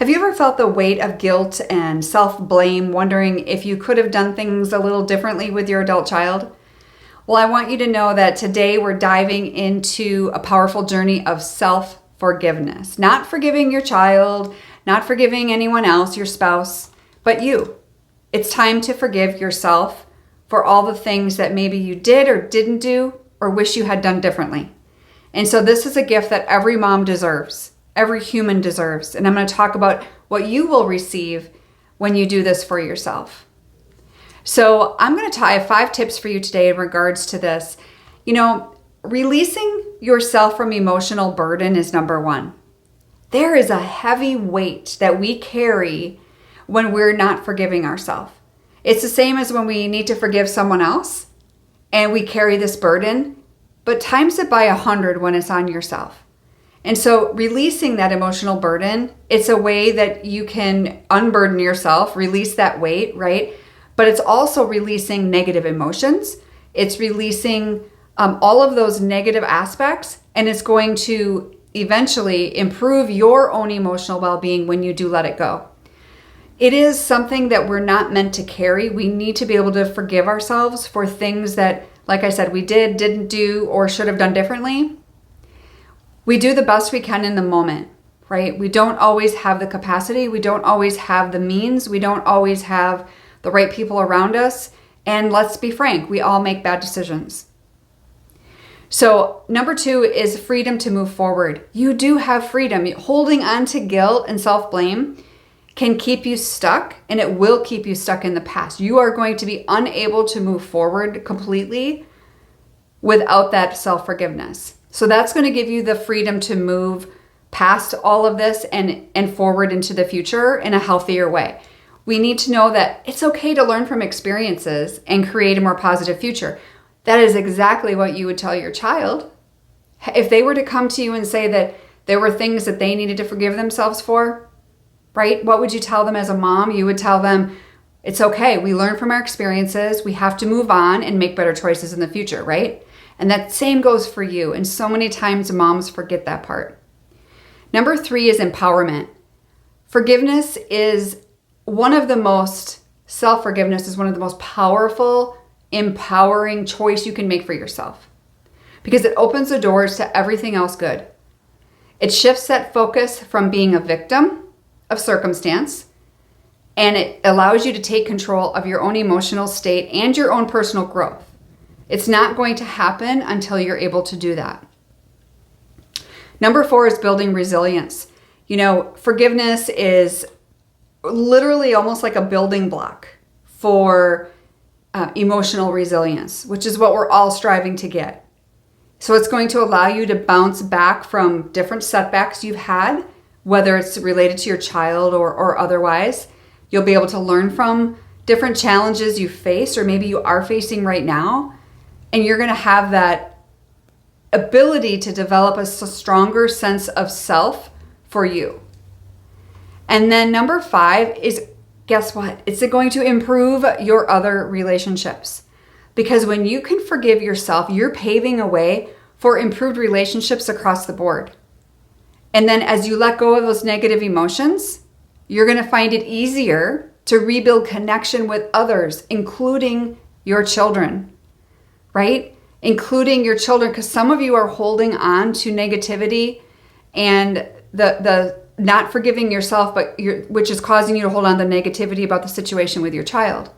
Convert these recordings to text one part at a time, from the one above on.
Have you ever felt the weight of guilt and self-blame, wondering if you could have done things a little differently with your adult child? Well, I want you to know that today we're diving into a powerful journey of self-forgiveness. Not forgiving your child, not forgiving anyone else, your spouse, but you. It's time to forgive yourself for all the things that maybe you did or didn't do or wish you had done differently. And so this is a gift that every mom deserves. Every human deserves. And I'm going to talk about what you will receive when you do this for yourself. So I'm going to I have 5 tips for you today in regards to this. Releasing yourself from emotional burden is number 1. There is a heavy weight that we carry when we're not forgiving ourselves. It's the same as when we need to forgive someone else and we carry this burden, but times it by 100 when it's on yourself. And so releasing that emotional burden, it's a way that you can unburden yourself, release that weight, right? But it's also releasing negative emotions. It's releasing all of those negative aspects, and it's going to eventually improve your own emotional well-being when you do let it go. It is something that we're not meant to carry. We need to be able to forgive ourselves for things that, like I said, we did, didn't do, or should have done differently. We do the best we can in the moment, right? We don't always have the capacity. We don't always have the means. We don't always have the right people around us. And let's be frank, we all make bad decisions. So number 2 is freedom to move forward. You do have freedom. Holding on to guilt and self-blame can keep you stuck, and it will keep you stuck in the past. You are going to be unable to move forward completely without that self-forgiveness. So that's going to give you the freedom to move past all of this and forward into the future in a healthier way. We need to know that it's okay to learn from experiences and create a more positive future. That is exactly what you would tell your child. If they were to come to you and say that there were things that they needed to forgive themselves for, right? What would you tell them as a mom? You would tell them, it's okay. We learn from our experiences. We have to move on and make better choices in the future, right? And that same goes for you. And so many times moms forget that part. Number 3 is empowerment. Self-forgiveness is one of the most powerful, empowering choice you can make for yourself, because it opens the doors to everything else good. It shifts that focus from being a victim of circumstance, and it allows you to take control of your own emotional state and your own personal growth. It's not going to happen until you're able to do that. Number 4 is building resilience. Forgiveness is literally almost like a building block for emotional resilience, which is what we're all striving to get. So it's going to allow you to bounce back from different setbacks you've had, whether it's related to your child or otherwise. You'll be able to learn from different challenges you face, or maybe you are facing right now. And you're going to have that ability to develop a stronger sense of self for you. And then number 5 is, guess what? It's going to improve your other relationships. Because when you can forgive yourself, you're paving a way for improved relationships across the board. And then as you let go of those negative emotions, you're going to find it easier to rebuild connection with others, including your children. Right? Including your children, because some of you are holding on to negativity and the not forgiving yourself, which is causing you to hold on to negativity about the situation with your child.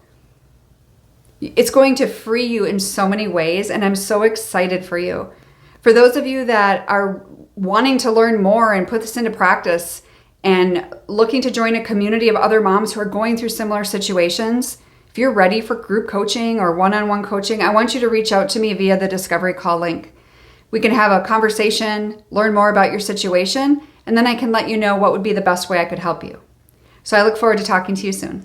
It's going to free you in so many ways, and I'm so excited for you. For those of you that are wanting to learn more and put this into practice and looking to join a community of other moms who are going through similar situations, if you're ready for group coaching or one-on-one coaching, I want you to reach out to me via the Discovery Call link. We can have a conversation, learn more about your situation, and then I can let you know what would be the best way I could help you. So I look forward to talking to you soon.